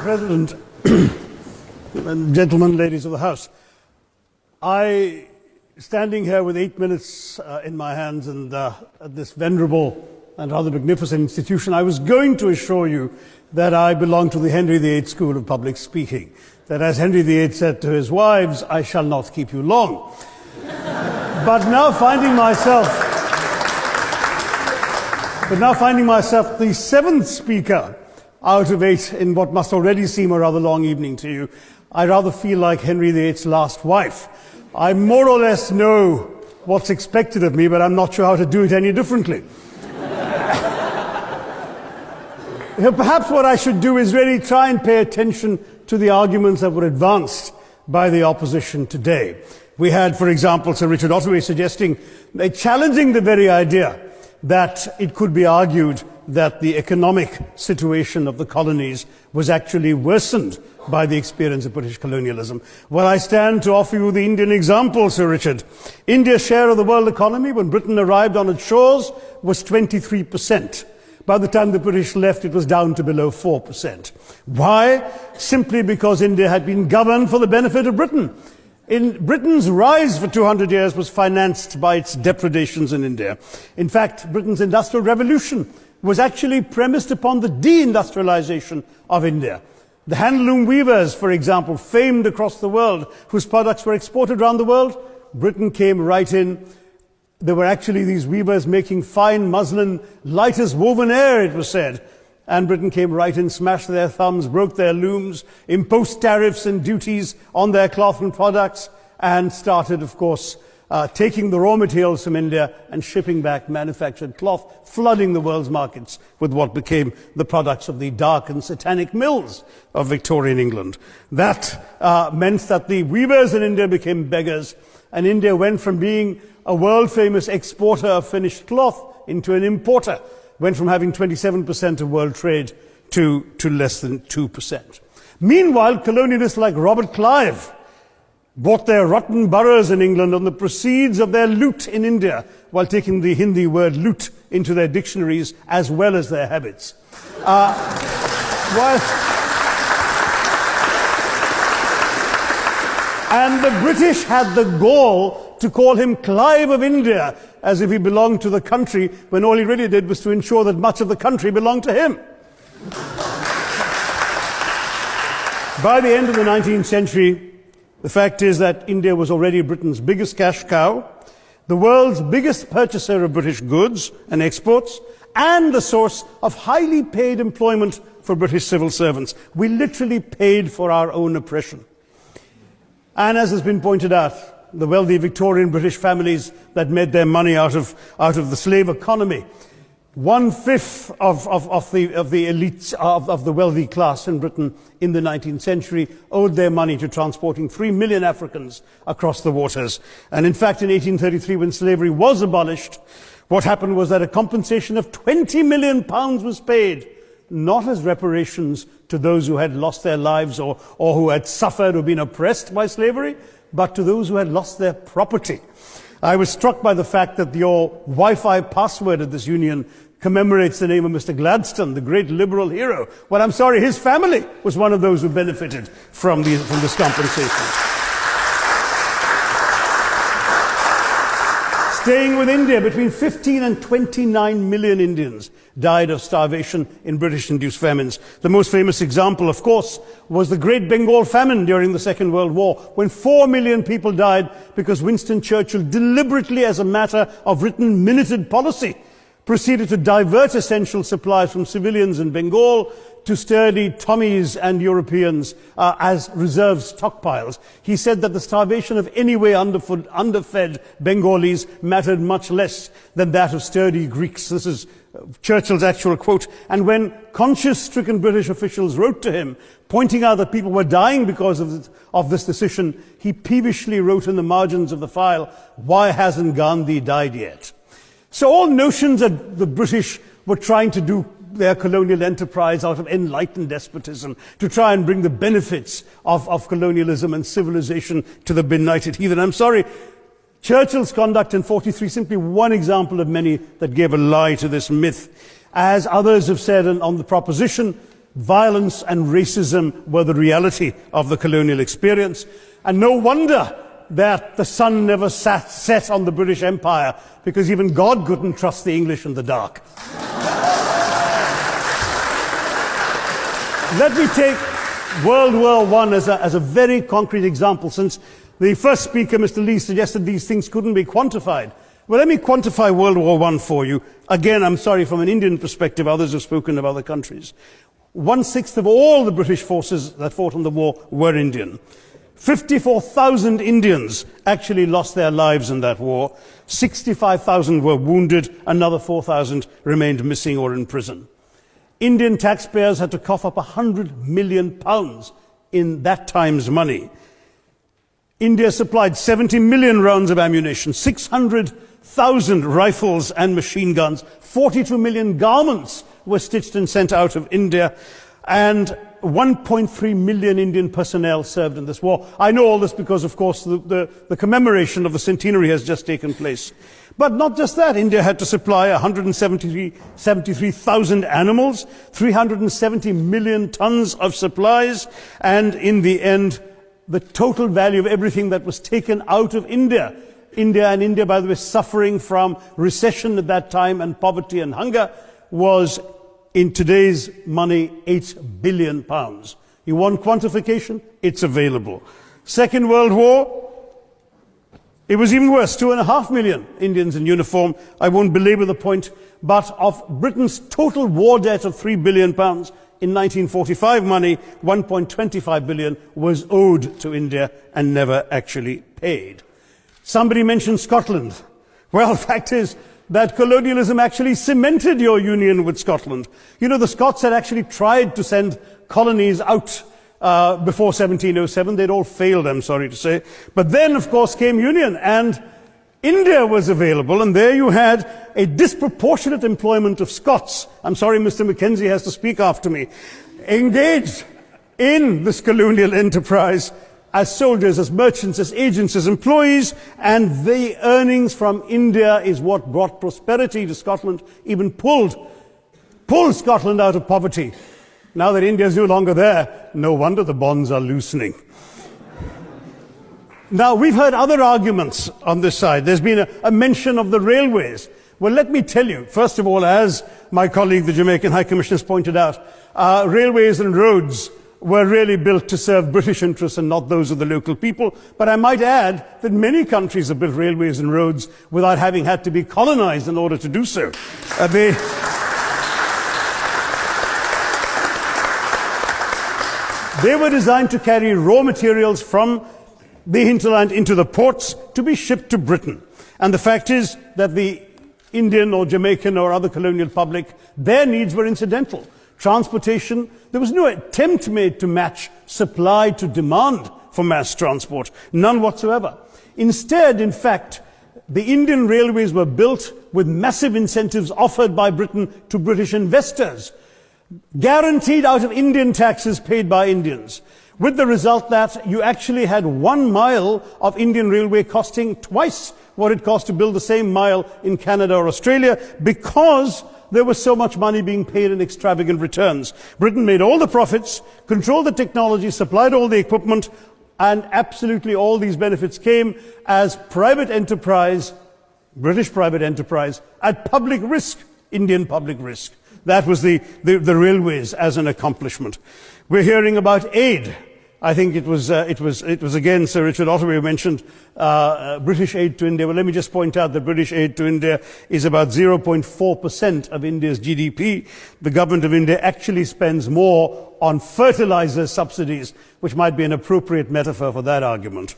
President, and gentlemen, ladies of the House, standing here with 8 minutes in my hands and at this venerable and rather magnificent institution, I was going to assure you that I belong to the Henry VIII School of Public Speaking, that as Henry VIII said to his wives, I shall not keep you long. But now finding myself the seventh speaker out of 8 in what must already seem a rather long evening to you, I rather feel like Henry VIII's last wife. I more or less know what's expected of me, but I'm not sure how to do it any differently. Perhaps what I should do is really try and pay attention to the arguments that were advanced by the opposition today. We had, for example, Sir Richard Ottaway suggesting, challenging the very idea that it could be argued that the economic situation of the colonies was actually worsened by the experience of British colonialism. Well, I stand to offer you the Indian example, Sir Richard. India's share of the world economy when Britain arrived on its shores was 23%. By the time the British left, it was down to below 4%. Why? Simply because India had been governed for the benefit of Britain. Britain's rise for 200 years was financed by its depredations in India. In fact, Britain's industrial revolution was actually premised upon the deindustrialization of India. The handloom weavers, for example, famed across the world, whose products were exported around the world, Britain came right in. There were actually these weavers making fine muslin, light as woven air, it was said. And Britain came right in, smashed their thumbs, broke their looms, imposed tariffs and duties on their cloth and products, and started, of course, taking the raw materials from India and shipping back manufactured cloth, flooding the world's markets with what became the products of the dark and satanic mills of Victorian England. That meant that the weavers in India became beggars, and India went from being a world-famous exporter of finished cloth into an importer, went from having 27% of world trade to less than 2%. Meanwhile, colonialists like Robert Clive bought their rotten boroughs in England on the proceeds of their loot in India, while taking the Hindi word loot into their dictionaries as well as their habits. And the British had the gall to call him Clive of India, as if he belonged to the country, when all he really did was to ensure that much of the country belonged to him. By the end of the 19th century, the fact is that India was already Britain's biggest cash cow, the world's biggest purchaser of British goods and exports, and the source of highly paid employment for British civil servants. We literally paid for our own oppression. And as has been pointed out, the wealthy Victorian British families that made their money out of the slave economy, 1/5 of the elites of the wealthy class in Britain in the 19th century owed their money to transporting 3 million Africans across the waters. And in fact, in 1833, when slavery was abolished, what happened was that a compensation of £20 million was paid, not as reparations to those who had lost their lives or who had suffered or been oppressed by slavery, but to those who had lost their property. I was struck by the fact that your Wi-Fi password at this union commemorates the name of Mr. Gladstone, the great liberal hero. Well, I'm sorry, his family was one of those who benefited from this compensation. Staying with India, between 15 and 29 million Indians died of starvation in British-induced famines. The most famous example, of course, was the Great Bengal Famine during the Second World War, when 4 million people died because Winston Churchill, deliberately as a matter of written minuted policy, proceeded to divert essential supplies from civilians in Bengal to sturdy Tommies and Europeans as reserve stockpiles. He said that the starvation of anyway underfed Bengalis mattered much less than that of sturdy Greeks. This is Churchill's actual quote. And when conscience-stricken British officials wrote to him, pointing out that people were dying because of this decision, he peevishly wrote in the margins of the file, "Why hasn't Gandhi died yet?" So all notions that the British were trying to do their colonial enterprise out of enlightened despotism, to try and bring the benefits of colonialism and civilization to the benighted heathen. I'm sorry, Churchill's conduct in 43, simply one example of many that gave a lie to this myth. As others have said on the proposition, Violence and racism were the reality of the colonial experience. And no wonder that the sun never set on the British Empire, because even God couldn't trust the English in the dark. Let me take World War I as a very concrete example, since the first speaker, Mr. Lee, suggested these things couldn't be quantified. Well, let me quantify World War I for you. Again, I'm sorry, from an Indian perspective, others have spoken of other countries. 1/6 of all the British forces that fought in the war were Indian. 54,000 Indians actually lost their lives in that war. 65,000 were wounded. Another 4,000 remained missing or in prison. Indian taxpayers had to cough up £100 million in that time's money. India supplied 70 million rounds of ammunition, 600,000 rifles and machine guns, 42 million garments were stitched and sent out of India, and 1.3 million Indian personnel served in this war. I know all this because, of course, the commemoration of the centenary has just taken place. But not just that, India had to supply 173,000 animals, 370 million tons of supplies, and in the end, the total value of everything that was taken out of India. India, by the way, suffering from recession at that time and poverty and hunger, was, in today's money, £8 billion. You want quantification? It's available. Second World War, it was even worse, 2.5 million Indians in uniform. I won't belabor the point, but of Britain's total war debt of £3 billion, in 1945 money, 1.25 billion was owed to India and never actually paid. Somebody mentioned Scotland. Well, the fact is that colonialism actually cemented your union with Scotland. You know, the Scots had actually tried to send colonies out before 1707. They'd all failed, I'm sorry to say. But then, of course, came union, and India was available, and there you had a disproportionate employment of Scots. I'm sorry, Mr. Mackenzie has to speak after me. Engaged in this colonial enterprise as soldiers, as merchants, as agents, as employees, and the earnings from India is what brought prosperity to Scotland, even pulled Scotland out of poverty. Now that India is no longer there, no wonder the bonds are loosening. Now, we've heard other arguments on this side. There's been a mention of the railways. Well, let me tell you, first of all, as my colleague, the Jamaican High Commissioner, has pointed out, railways and roads were really built to serve British interests and not those of the local people. But I might add that many countries have built railways and roads without having had to be colonized in order to do so. They were designed to carry raw materials from the hinterland into the ports to be shipped to Britain. And the fact is that the Indian or Jamaican or other colonial public, their needs were incidental. Transportation, there was no attempt made to match supply to demand for mass transport, none whatsoever. Instead, in fact, the Indian railways were built with massive incentives offered by Britain to British investors, guaranteed out of Indian taxes paid by Indians, with the result that you actually had 1 mile of Indian railway costing twice what it cost to build the same mile in Canada or Australia, because there was so much money being paid in extravagant returns. Britain made all the profits, controlled the technology, supplied all the equipment, and absolutely all these benefits came as private enterprise, British private enterprise, at public risk, Indian public risk. That was the railways as an accomplishment. We're hearing about aid. I think it was again Sir Richard Ottaway who mentioned British aid to India. Well, let me just point out that British aid to India is about 0.4% of India's GDP. The government of India actually spends more on fertilizer subsidies, which might be an appropriate metaphor for that argument.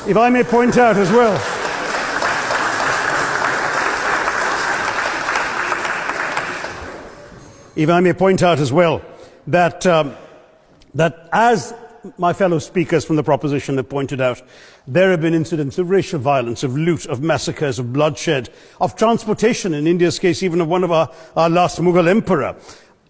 If I may point out as well, that as my fellow speakers from the proposition have pointed out, there have been incidents of racial violence, of loot, of massacres, of bloodshed, of transportation, in India's case even of one of our last Mughal emperor.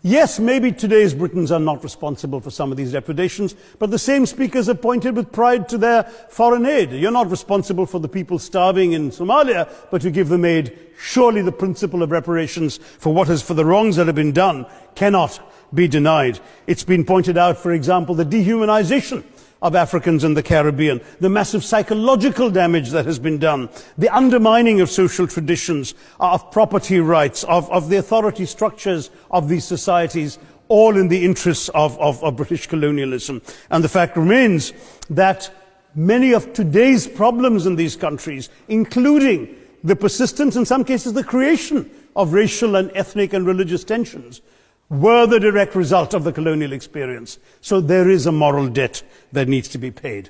Yes, maybe today's Britons are not responsible for some of these depredations, but the same speakers have pointed with pride to their foreign aid. You're not responsible for the people starving in Somalia, but you give them aid. Surely the principle of reparations for the wrongs that have been done cannot be denied. It's been pointed out, for example, the dehumanization of Africans in the Caribbean, the massive psychological damage that has been done, the undermining of social traditions, of property rights, of the authority structures of these societies, all in the interests of British colonialism. And the fact remains that many of today's problems in these countries, including the persistence, in some cases the creation of racial and ethnic and religious tensions, were the direct result of the colonial experience. So there is a moral debt that needs to be paid.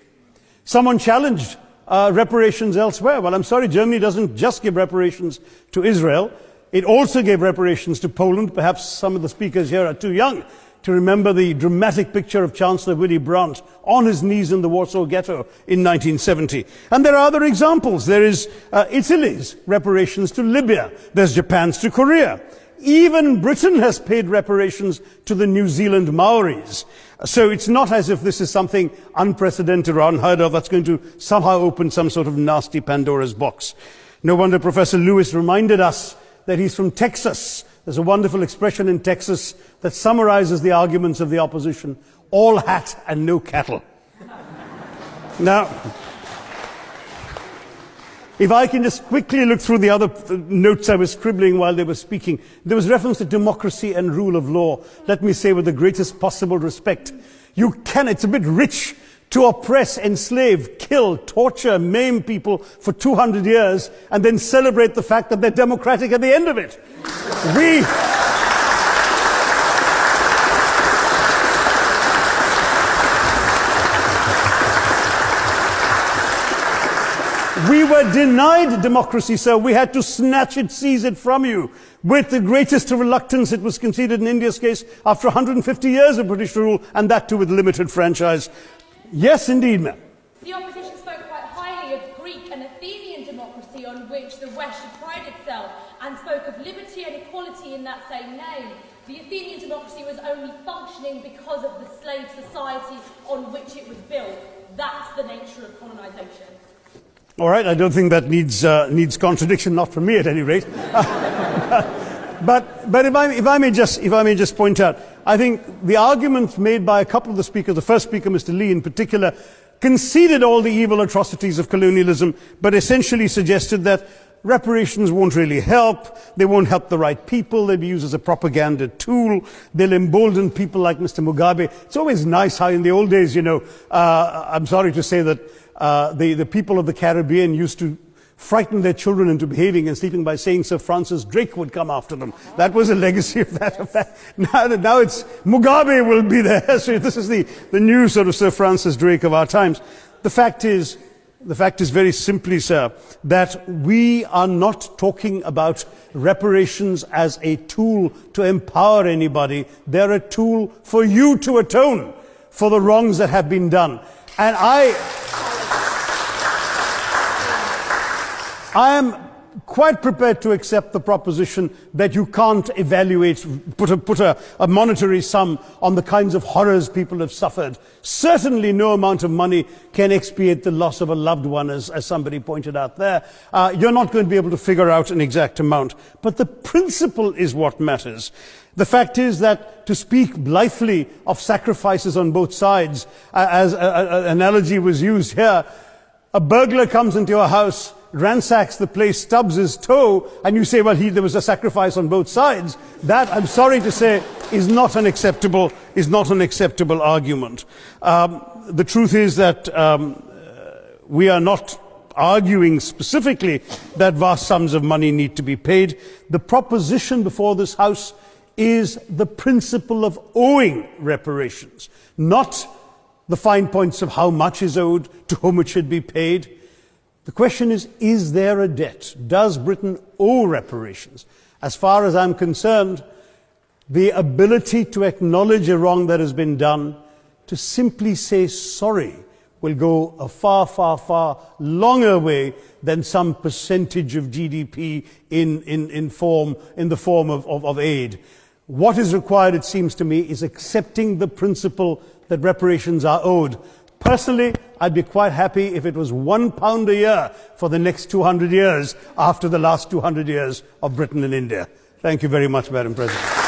Someone challenged reparations elsewhere. Well, I'm sorry, Germany doesn't just give reparations to Israel. It also gave reparations to Poland. Perhaps some of the speakers here are too young to remember the dramatic picture of Chancellor Willy Brandt on his knees in the Warsaw Ghetto in 1970. And there are other examples. There is Italy's reparations to Libya. There's Japan's to Korea. Even Britain has paid reparations to the New Zealand Maoris. So it's not as if this is something unprecedented or unheard of that's going to somehow open some sort of nasty Pandora's box. No wonder Professor Lewis reminded us that he's from Texas. There's a wonderful expression in Texas that summarizes the arguments of the opposition: all hat and no cattle. Now, if I can just quickly look through the other notes I was scribbling while they were speaking. There was reference to democracy and rule of law. Let me say with the greatest possible respect, it's a bit rich to oppress, enslave, kill, torture, maim people for 200 years and then celebrate the fact that they're democratic at the end of it. We were denied democracy, sir. We had to snatch it, seize it from you. With the greatest reluctance, it was conceded in India's case after 150 years of British rule, and that too with limited franchise. Yes, indeed, ma'am. The opposition spoke quite highly of Greek and Athenian democracy on which the West should pride itself, and spoke of liberty and equality in that same name. The Athenian democracy was only functioning because of the slave society on which it was built. That's the nature of colonisation. All right, I don't think that needs contradiction, not from me at any rate. But if I may just point out, I think the argument made by a couple of the speakers, the first speaker, Mr. Lee in particular, conceded all the evil atrocities of colonialism, but essentially suggested that reparations won't really help, they won't help the right people, they'll be used as a propaganda tool, they'll embolden people like Mr. Mugabe. It's always nice how in the old days, I'm sorry to say that the people of the Caribbean used to frighten their children into behaving and sleeping by saying Sir Francis Drake would come after them. That was a legacy of that. Now it's Mugabe will be there. So this is the new sort of Sir Francis Drake of our times. The fact is very simply, sir, that we are not talking about reparations as a tool to empower anybody. They're a tool for you to atone for the wrongs that have been done. And I am quite prepared to accept the proposition that you can't put a monetary sum on the kinds of horrors people have suffered. Certainly no amount of money can expiate the loss of a loved one, as somebody pointed out there. You're not going to be able to figure out an exact amount. But the principle is what matters. The fact is that to speak blithely of sacrifices on both sides, as an analogy was used here, a burglar comes into your house, ransacks the place, stubs his toe, and you say, well, there was a sacrifice on both sides. That, I'm sorry to say, is not an acceptable argument. The truth is that we are not arguing specifically that vast sums of money need to be paid. The proposition before this House is the principle of owing reparations, not the fine points of how much is owed, to whom it should be paid. The question is there a debt? Does Britain owe reparations? As far as I'm concerned, the ability to acknowledge a wrong that has been done, to simply say sorry, will go a far, far, far longer way than some percentage of GDP in the form of aid. What is required, it seems to me, is accepting the principle that reparations are owed. Personally, I'd be quite happy if it was £1 a year for the next 200 years after the last 200 years of Britain and India. Thank you very much, Madam President.